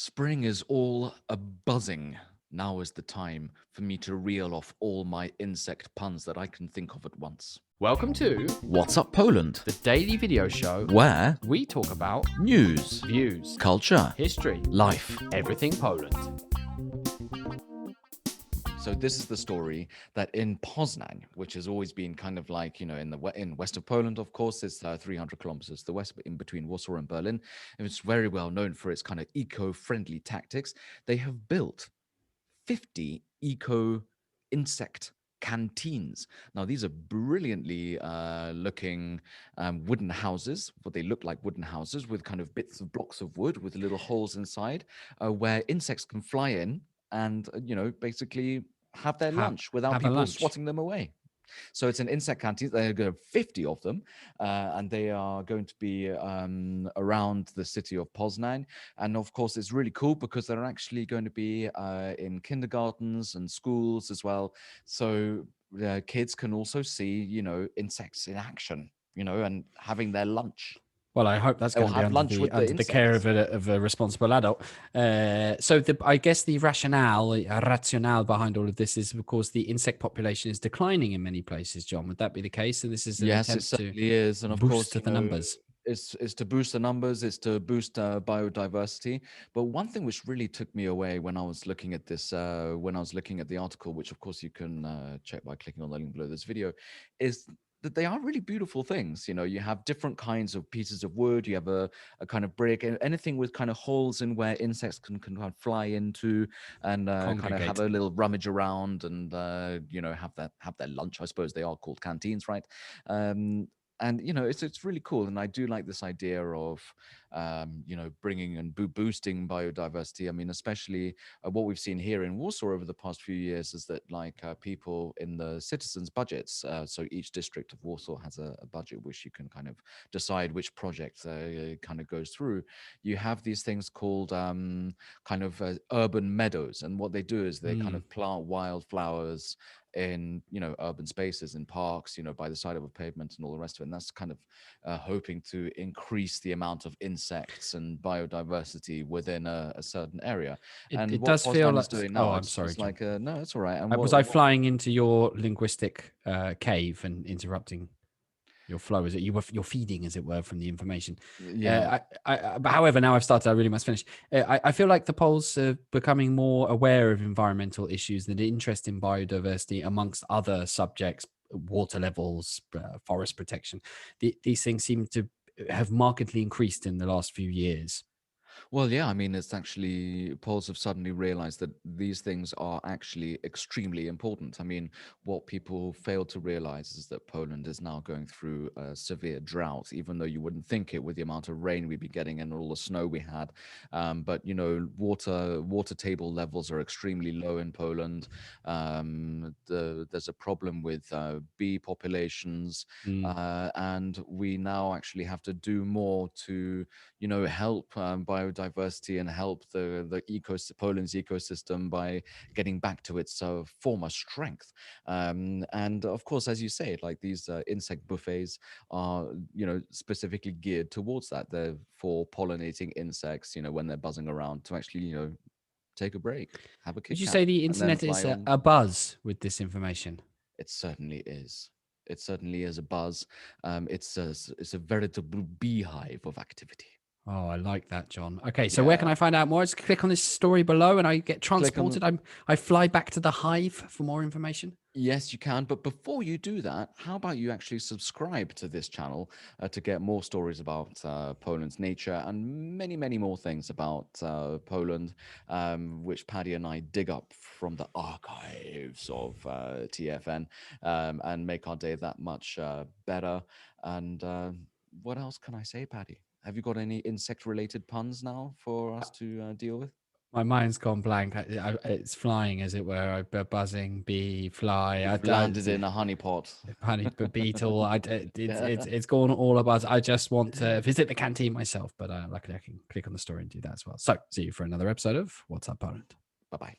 Spring is all a buzzing. Now is the time for me to reel off all my insect puns that I can think of at once. Welcome to What's Up Poland? the daily video show Where we talk about news, views, culture, history, life. everything Poland. So this is the story that in Poznań, which has always been kind of like, in west of Poland, of course, it's 300 kilometers to the west, but in between Warsaw and Berlin. And it's very well known for its kind of eco-friendly tactics. They have built 50 eco-insect canteens. Now, these are brilliantly looking wooden houses, what they look like wooden houses with kind of bits of blocks of wood with little holes inside where insects can fly in and, basically have their lunch without have a people lunch. swatting them away. So it's an insect canteen. There are going to be 50 of them, and they are going to be around the city of Poznań. And of course, it's really cool because they're actually going to be in kindergartens and schools as well. So kids can also see, insects in action, and having their lunch. Well, I hope that's They'll going to be have lunch with the under the care insects. of a responsible adult. So I guess the rationale behind all of this is, of course, the insect population is declining in many places, John. Would that be the case? And this is an Yes, it attempt to certainly is. And of boost course, the numbers. it's to boost the numbers, it's to boost biodiversity. But one thing which really took me away when I was looking at this, when I was looking at the article, which of course you can check by clicking on the link below this video, is that they are really beautiful things. You have different kinds of pieces of wood. You have a kind of brick, and anything with kind of holes in where insects can kind of fly into and kind of have Congregate. a little rummage around and have their lunch. I suppose they are called canteens, right? And it's really cool, and I do like this idea of bringing and boosting biodiversity. I mean, especially what we've seen here in Warsaw over the past few years is that people in the citizens' budgets. So each district of Warsaw has a budget which you can kind of decide which project kind of goes through. You have these things called urban meadows, and what they do is they kind of plant wildflowers in urban spaces, in parks, by the side of a pavement and all the rest of it. And that's kind of hoping to increase the amount of insects and biodiversity within a certain area. And It what does feel Poznań like. is doing Oh, now, I'm sorry, it's John. like no, it's all right. And Was I flying into your linguistic cave and interrupting your flow? Is it you're feeding, as it were, from the information? yeah. But however, now I've started, I really must finish. I feel like the Poles are becoming more aware of environmental issues and interest in biodiversity, amongst other subjects, water levels, forest protection. These things seem to have markedly increased in the last few years. Well, yeah, I mean, it's actually Poles have suddenly realized that these things are actually extremely important. I mean, what people fail to realize is that Poland is now going through a severe drought, even though you wouldn't think it with the amount of rain we've been getting and all the snow we had. But water table levels are extremely low in Poland. There's a problem with bee populations, and we now actually have to do more to help biodiversity and help Poland's ecosystem by getting back to its former strength. And of course, as you say, like these insect buffets are specifically geared towards that. They're for pollinating insects, when they're buzzing around to actually take a break, have a Would Kit you Kat, say the and then internet fly is on. a buzz with this information? It certainly is. It certainly is a buzz. It's a veritable beehive of activity. Oh, I like that, John. Okay, so where can Yeah. I find out more? Just click on this story below and I get Click on transported. I fly back to the hive for more information. Yes, you can. But before you do that, how about you actually subscribe to this channel to get more stories about Poland's nature and many, many more things about Poland, which Paddy and I dig up from the archives of TFN and make our day that much better. And what else can I say, Paddy? Have you got any insect-related puns now for us to deal with? My mind's gone blank. It's flying, as it were. Buzzing, bee, fly. You've landed in a honeypot. Honey, beetle. Yeah. It's gone all about. I just want to visit the canteen myself, but luckily I can click on the story and do that as well. So, see you for another episode of What's Up, Poland. Bye-bye.